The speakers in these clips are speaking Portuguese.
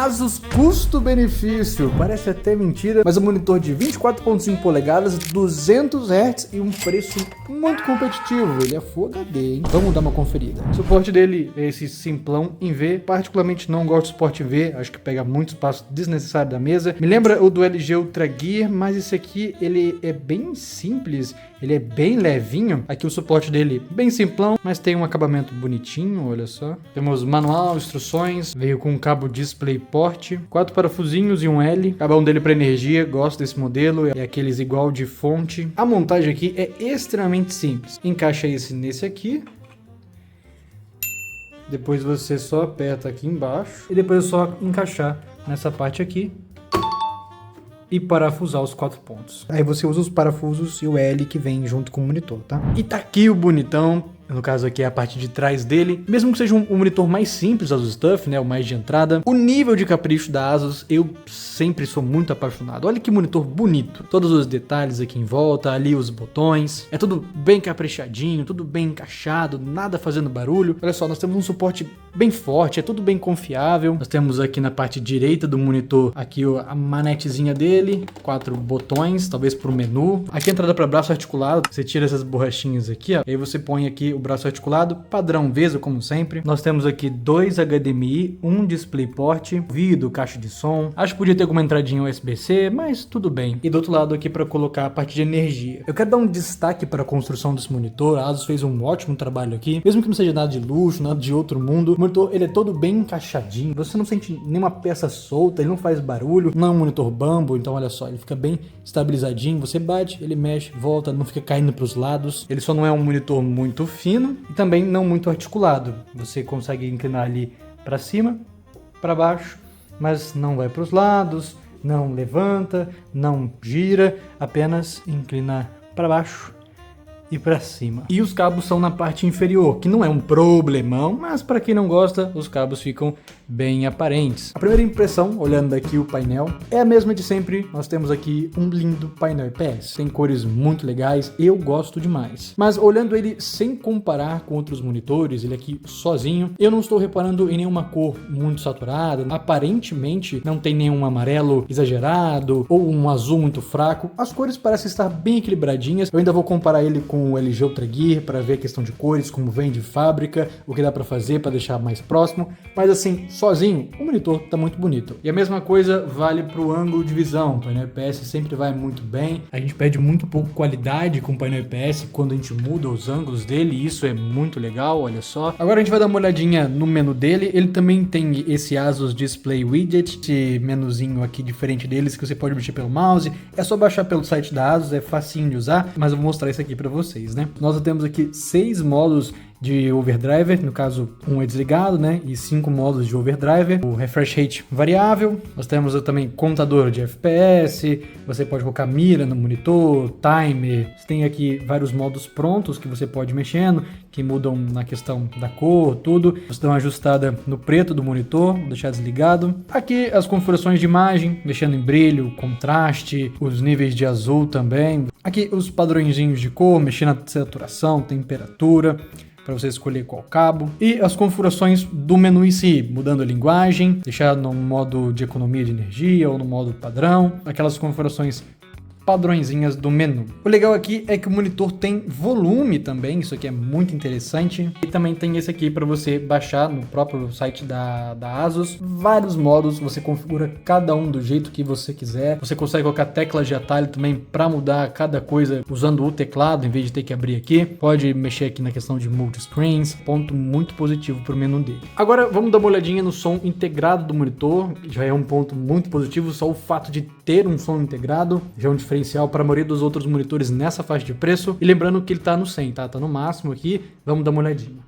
Asus custo-benefício. Parece até mentira, mas um monitor de 24.5 polegadas, 200 Hz e um preço muito competitivo. Ele é Full HD, hein? Vamos dar uma conferida. O suporte dele é esse simplão em V. Particularmente não gosto do suporte V, acho que pega muito espaço desnecessário da mesa. Me lembra o do LG Ultra Gear, mas esse aqui ele é bem simples, ele é bem levinho. Aqui o suporte dele bem simplão, mas tem um acabamento bonitinho, olha só. Temos manual, instruções, veio com um cabo DisplayPort, 4 parafusinhos e um L. Cabão dele para energia, gosto desse modelo, é aqueles igual de fonte. A montagem aqui é extremamente simples. Encaixa esse nesse aqui. Depois você só aperta aqui embaixo e depois é só encaixar nessa parte aqui e parafusar os 4 pontos. Aí você usa os parafusos e o L que vem junto com o monitor, tá? E tá aqui o bonitão. No caso aqui é a parte de trás dele. Mesmo que seja um monitor mais simples, Asus TUF, né, o mais de entrada, o nível de capricho da Asus eu sempre sou muito apaixonado. Olha que monitor bonito. Todos os detalhes aqui em volta, ali os botões. É tudo bem caprichadinho, tudo bem encaixado, nada fazendo barulho. Olha só, nós temos um suporte bem forte, é tudo bem confiável. Nós temos aqui na parte direita do monitor aqui a manetezinha dele, 4 botões, talvez para o menu. Aqui a entrada para braço articulado, você tira essas borrachinhas aqui, ó, e aí você põe aqui o braço articulado, padrão VESA como sempre. Nós temos aqui 2 HDMI, um DisplayPort, vidro, caixa de som. Acho que podia ter alguma entradinha USB-C, mas tudo bem. E do outro lado aqui para colocar a parte de energia. Eu quero dar um destaque para a construção desse monitor. A Asus fez um ótimo trabalho aqui, mesmo que não seja nada de luxo, nada de outro mundo. O monitor ele é todo bem encaixadinho, você não sente nenhuma peça solta, ele não faz barulho, não é um monitor bambo, então olha só, ele fica bem estabilizadinho. Você bate, ele mexe, volta, não fica caindo para os lados. Ele só não é um monitor muito fino e também não muito articulado. Você consegue inclinar ali para cima, para baixo, mas não vai para os lados, não levanta, não gira, apenas inclina para baixo e para cima. E os cabos são na parte inferior, que não é um problemão, mas para quem não gosta, os cabos ficam bem aparentes. A primeira impressão, olhando aqui o painel, é a mesma de sempre. Nós temos aqui um lindo painel IPS, tem cores muito legais, eu gosto demais. Mas olhando ele sem comparar com outros monitores, ele aqui sozinho, eu não estou reparando em nenhuma cor muito saturada, aparentemente não tem nenhum amarelo exagerado ou um azul muito fraco. As cores parecem estar bem equilibradinhas. Eu ainda vou comparar ele com o LG Ultra Gear para ver a questão de cores, como vem de fábrica, o que dá para fazer para deixar mais próximo, mas assim, sozinho, o monitor tá muito bonito. E a mesma coisa vale para o ângulo de visão. O painel IPS sempre vai muito bem. A gente perde muito pouco qualidade com o painel IPS quando a gente muda os ângulos dele, e isso é muito legal, olha só. Agora a gente vai dar uma olhadinha no menu dele. Ele também tem esse Asus Display Widget, esse menuzinho aqui diferente deles que você pode mexer pelo mouse. É só baixar pelo site da Asus, é facinho de usar, mas eu vou mostrar isso aqui para vocês, né? Nós temos aqui 6 modos de overdriver, no caso um é desligado, né, e 5 modos de overdriver, o refresh rate variável. Nós temos também contador de FPS, você pode colocar mira no monitor, timer. Você tem aqui vários modos prontos que você pode ir mexendo, que mudam na questão da cor, tudo. Você dá uma ajustada no preto do monitor, vou deixar desligado. Aqui as configurações de imagem, mexendo em brilho, contraste, os níveis de azul também. Aqui os padrõezinhos de cor, mexendo na saturação, temperatura, para você escolher qual cabo, e as configurações do menu em si, mudando a linguagem, deixar no modo de economia de energia ou no modo padrão, aquelas configurações padrõezinhas do menu. O legal aqui é que o monitor tem volume também, isso aqui é muito interessante. E também tem esse aqui para você baixar no próprio site da Asus. Vários modos, você configura cada um do jeito que você quiser. Você consegue colocar teclas de atalho também para mudar cada coisa usando o teclado, em vez de ter que abrir aqui. Pode mexer aqui na questão de multiscreens, ponto muito positivo para o menu dele. Agora vamos dar uma olhadinha no som integrado do monitor. Já é um ponto muito positivo, só o fato de ter um som integrado já é um diferencial para a maioria dos outros monitores nessa faixa de preço. E lembrando que ele tá no 100, tá? Tá no máximo aqui. Vamos dar uma olhadinha.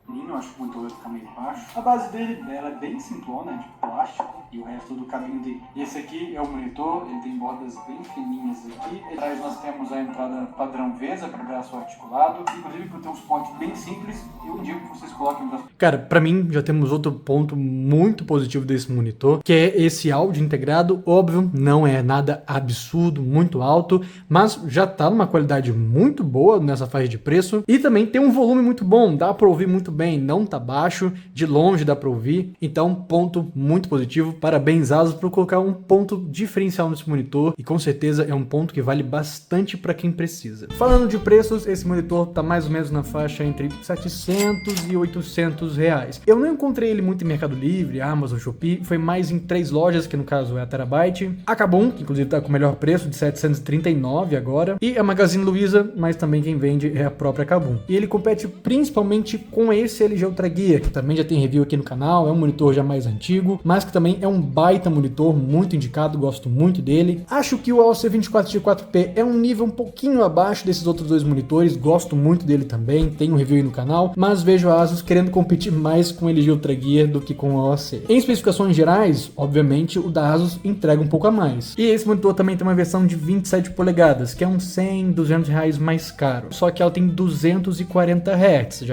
Eu acho que o monitor vai ficar meio baixo. A base dela é bem simplona, de plástico, e o resto do cabinho dele. Esse aqui é o monitor, ele tem bordas bem fininhas aqui. Atrás nós temos a entrada padrão VESA para braço articulado. Inclusive, por ter um suporte bem simples, eu indico que vocês coloquem o braço. Cara, para mim já temos outro ponto muito positivo desse monitor, que é esse áudio integrado. Óbvio, não é nada absurdo, muito alto, mas já tá numa qualidade muito boa nessa faixa de preço. E também tem um volume muito bom, dá para ouvir muito bem, não tá baixo. de longe dá para ouvir, então ponto muito positivo. Parabéns, Asus, por colocar um ponto diferencial nesse monitor, e com certeza é um ponto que vale bastante para quem precisa. Falando de preços, esse monitor tá mais ou menos na faixa entre 700 e 800 reais. Eu não encontrei ele muito em Mercado Livre, Amazon, Shopee, foi mais em 3 lojas, que no caso é a Terabyte, a Kabum, que inclusive tá com o melhor preço de 739 agora, e a Magazine Luiza, mas também quem vende é a própria Kabum. E ele compete principalmente com esse LG Ultra Gear, que também já tem review aqui no canal, é um monitor já mais antigo, mas que também é um baita monitor, muito indicado, gosto muito dele. Acho que o AOC 24G4P é um nível um pouquinho abaixo desses outros dois monitores, gosto muito dele também, tem um review aí no canal, mas vejo a Asus querendo competir mais com o LG Ultra Gear do que com o AOC. Em especificações gerais, obviamente, o da Asus entrega um pouco a mais. E esse monitor também tem uma versão de 27 polegadas, que é uns 100, 200 reais mais caro, só que ela tem 240 Hz,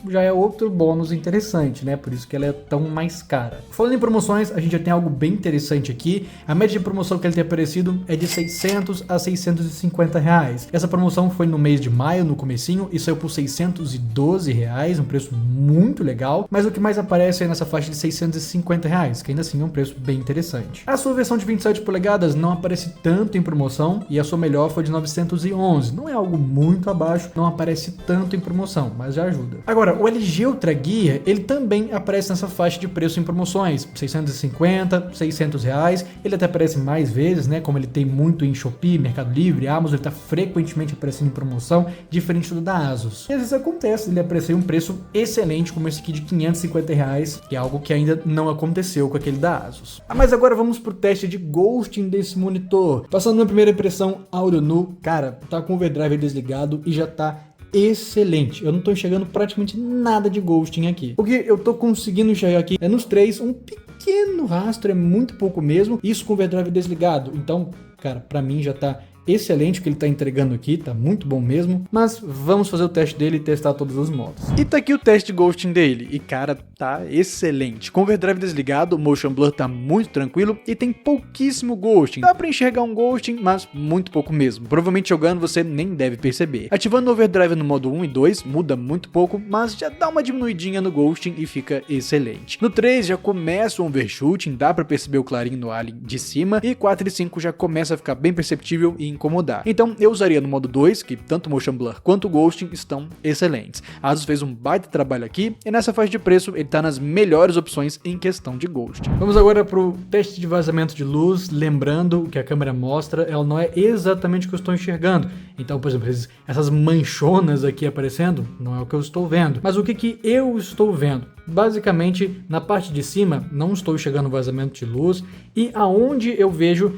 já é outro bônus interessante, né? Por isso que ela é tão mais cara. Falando em promoções, a gente já tem algo bem interessante aqui. A média de promoção que ele tem aparecido é de 600 a 650 reais. Essa promoção foi no mês de maio, no comecinho, e saiu por 612 reais, um preço muito legal. Mas o que mais aparece é nessa faixa de 650 reais, que ainda assim é um preço bem interessante. A sua versão de 27 polegadas não aparece tanto em promoção, e a sua melhor foi de 911. Não é algo muito abaixo, não aparece tanto em promoção, mas já ajuda. Agora, o LG Ultra Gear, ele também aparece nessa faixa de preço em promoções, 650, 600 reais, ele até aparece mais vezes, né, como ele tem muito em Shopee, Mercado Livre, Amazon, ele está frequentemente aparecendo em promoção, diferente do da Asus. E às vezes acontece ele aparecer em um preço excelente, como esse aqui de 550 reais, que é algo que ainda não aconteceu com aquele da Asus. Mas agora vamos pro teste de ghosting desse monitor. Passando na primeira impressão, áudio nu, cara, tá com o overdrive desligado e já tá excelente. Eu não tô enxergando praticamente nada de ghosting aqui. O que eu tô conseguindo enxergar aqui é nos três um pequeno rastro, é muito pouco mesmo, isso com o overdrive desligado. Então, cara, pra mim já tá excelente o que ele tá entregando aqui, tá muito bom mesmo, mas vamos fazer o teste dele e testar todos os modos. E tá aqui o teste de ghosting dele, e cara, tá excelente. Com o overdrive desligado, o motion blur tá muito tranquilo e tem pouquíssimo ghosting. Dá pra enxergar um ghosting, mas muito pouco mesmo. Provavelmente jogando você nem deve perceber. Ativando o overdrive no modo 1 e 2, muda muito pouco, mas já dá uma diminuidinha no ghosting e fica excelente. No 3 já começa o overshooting, dá pra perceber o clarinho no alien de cima, e 4 e 5 já começa a ficar bem perceptível e incomodar. Então eu usaria no modo 2, que tanto o motion blur quanto o ghosting estão excelentes. A Asus fez um baita trabalho aqui, e nessa faixa de preço ele tá nas melhores opções em questão de ghosting. Vamos agora pro teste de vazamento de luz, lembrando o que a câmera mostra, ela não é exatamente o que eu estou enxergando. Então, por exemplo, essas manchonas aqui aparecendo, não é o que eu estou vendo. Mas o que eu estou vendo? Basicamente, na parte de cima, não estou enxergando vazamento de luz, e aonde eu vejo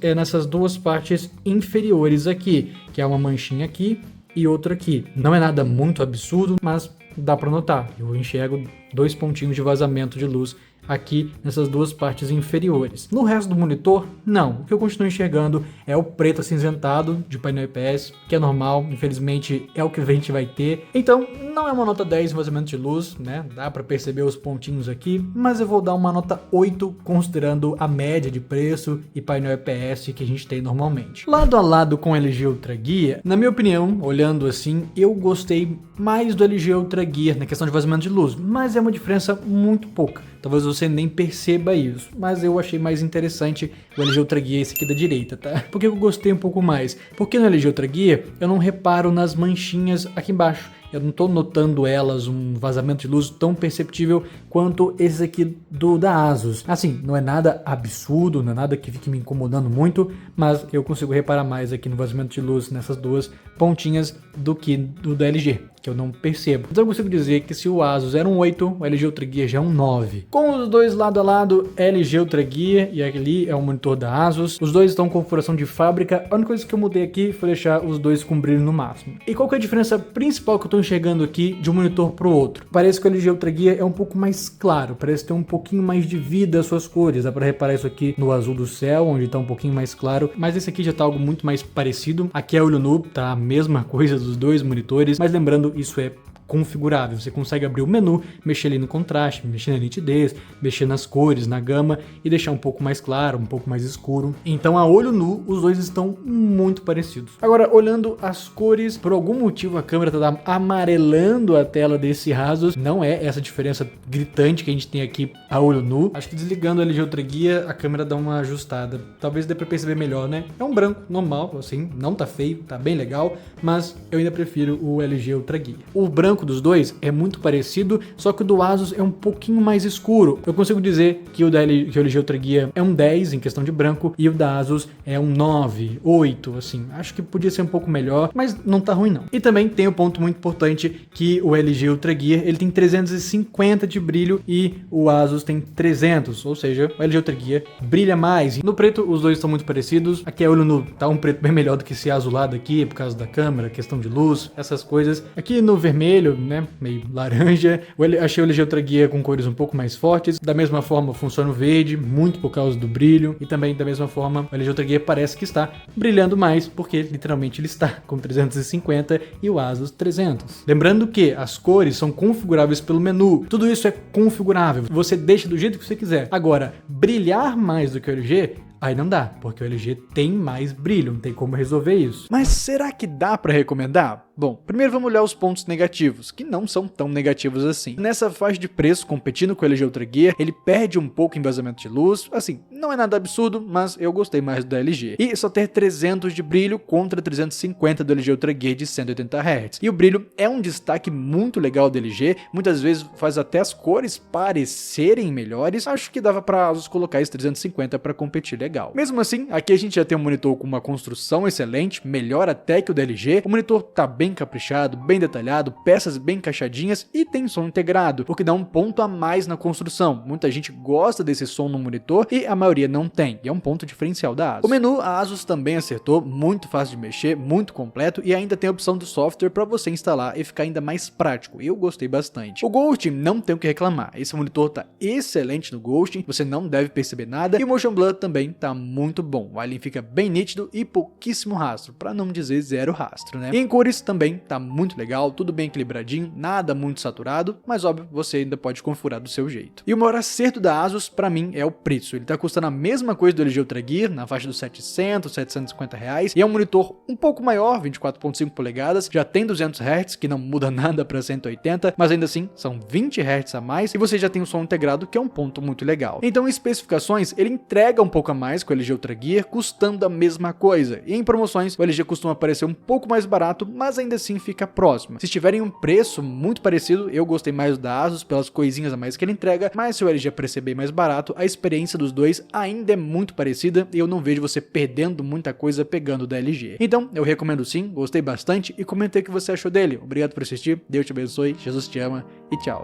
é nessas duas partes inferiores aqui, que é uma manchinha aqui e outra aqui. Não é nada muito absurdo, mas dá para notar. Eu enxergo 2 pontinhos de vazamento de luz aqui nessas duas partes inferiores. No resto do monitor, não. O que eu continuo enxergando é o preto acinzentado de painel IPS, que é normal, infelizmente é o que a gente vai ter. Então, não é uma nota 10 em vazamento de luz, né? Dá para perceber os pontinhos aqui, mas eu vou dar uma nota 8, considerando a média de preço e painel IPS que a gente tem normalmente. Lado a lado com o LG Ultra Gear, na minha opinião, olhando assim, eu gostei mais do LG Ultra Gear na questão de vazamento de luz, mas é uma diferença muito pouca. Talvez você nem perceba isso, mas eu achei mais interessante o LG Ultra Gear, esse aqui da direita, tá? Por que eu gostei um pouco mais? Porque no LG Ultra Gear eu não reparo nas manchinhas aqui embaixo. Eu não estou notando elas, um vazamento de luz tão perceptível quanto esse aqui da Asus. Assim, não é nada absurdo, não é nada que fique me incomodando muito, mas eu consigo reparar mais aqui no vazamento de luz nessas duas pontinhas do que do da LG, que eu não percebo. Então eu consigo dizer que se o Asus era um 8, o LG Ultra Gear já é um 9. Com os dois lado a lado, LG Ultra Gear e ali é o monitor da Asus. Os dois estão com configuração de fábrica. A única coisa que eu mudei aqui foi deixar os dois com brilho no máximo. E qual que é a diferença principal que eu estou enxergando aqui de um monitor para o outro? Parece que o LG Ultra Gear é um pouco mais claro, parece ter um pouquinho mais de vida as suas cores. Dá para reparar isso aqui no azul do céu, onde está um pouquinho mais claro, mas esse aqui já está algo muito mais parecido. Aqui é olho nu, tá a mesma coisa dos dois monitores, mas lembrando, isso é configurável. Você consegue abrir o menu, mexer ali no contraste, mexer na nitidez, mexer nas cores, na gama e deixar um pouco mais claro, um pouco mais escuro. Então a olho nu, os dois estão muito parecidos. Agora, olhando as cores, por algum motivo a câmera está amarelando a tela desse Asus. Não é essa diferença gritante que a gente tem aqui a olho nu. Acho que desligando o LG Ultra Gear, a câmera dá uma ajustada. Talvez dê pra perceber melhor, né? É um branco normal, assim, não tá feio, tá bem legal, mas eu ainda prefiro o LG Ultra Gear. O branco dos dois é muito parecido, só que o do Asus é um pouquinho mais escuro. Eu consigo dizer que o LG Ultra Gear é um 10 em questão de branco e o da Asus é um 9, 8, assim. Acho que podia ser um pouco melhor, mas não tá ruim não. E também tem um ponto muito importante que o LG Ultra Gear, ele tem 350 de brilho e o Asus tem 300, ou seja, o LG Ultra Gear brilha mais. No preto, os dois estão muito parecidos. Aqui é olho nu, tá um preto bem melhor do que esse azulado aqui, por causa da câmera, questão de luz, essas coisas. Aqui no vermelho, né, meio laranja, achei o LG Ultra Gear com cores um pouco mais fortes. Da mesma forma, funciona o verde, muito por causa do brilho. E também, da mesma forma, o LG Ultra Gear parece que está brilhando mais, porque literalmente ele está com 350 e o Asus 300. Lembrando que as cores são configuráveis pelo menu. Tudo isso é configurável. Você deixa do jeito que você quiser. Agora, brilhar mais do que o LG, aí não dá, porque o LG tem mais brilho, não tem como resolver isso. Mas será que dá pra recomendar? Bom, primeiro vamos olhar os pontos negativos, que não são tão negativos assim. Nessa faixa de preço, competindo com o LG Ultra Gear, ele perde um pouco em embasamento de luz. Assim, não é nada absurdo, mas eu gostei mais do LG. E só ter 300 de brilho contra 350 do LG Ultra Gear de 180 Hz. E o brilho é um destaque muito legal do LG, muitas vezes faz até as cores parecerem melhores. Acho que dava pra Asus colocar esse 350 pra competir legal. Mesmo assim, aqui a gente já tem um monitor com uma construção excelente, melhor até que o da LG. O monitor tá bem caprichado, bem detalhado, peças bem encaixadinhas e tem som integrado, o que dá um ponto a mais na construção. Muita gente gosta desse som no monitor e a maioria não tem, e é um ponto diferencial da Asus. O menu a Asus também acertou, muito fácil de mexer, muito completo e ainda tem a opção do software para você instalar e ficar ainda mais prático. Eu gostei bastante. O Ghosting não tem o que reclamar, esse monitor tá excelente no Ghosting, você não deve perceber nada e o Motion Blur também tá muito bom. O alien fica bem nítido e pouquíssimo rastro, para não dizer zero rastro, né? E em cores também tá muito legal, tudo bem equilibradinho, nada muito saturado, mas óbvio, você ainda pode configurar do seu jeito. E o maior acerto da Asus, pra mim, é o preço. Ele tá custando a mesma coisa do LG Ultra Gear, na faixa dos 700, 750 reais, e é um monitor um pouco maior, 24.5 polegadas, já tem 200 Hz, que não muda nada para 180, mas ainda assim, são 20 Hz a mais, e você já tem um som integrado, que é um ponto muito legal. Então, em especificações, ele entrega um pouco a mais com o LG Ultra Gear, custando a mesma coisa. E em promoções, o LG costuma aparecer um pouco mais barato, mas ainda assim fica próximo. Se tiverem um preço muito parecido, eu gostei mais da Asus pelas coisinhas a mais que ele entrega, mas se o LG aparecer bem mais barato, a experiência dos dois ainda é muito parecida e eu não vejo você perdendo muita coisa pegando da LG. Então, eu recomendo sim, gostei bastante e comentei o que você achou dele. Obrigado por assistir, Deus te abençoe, Jesus te ama e tchau.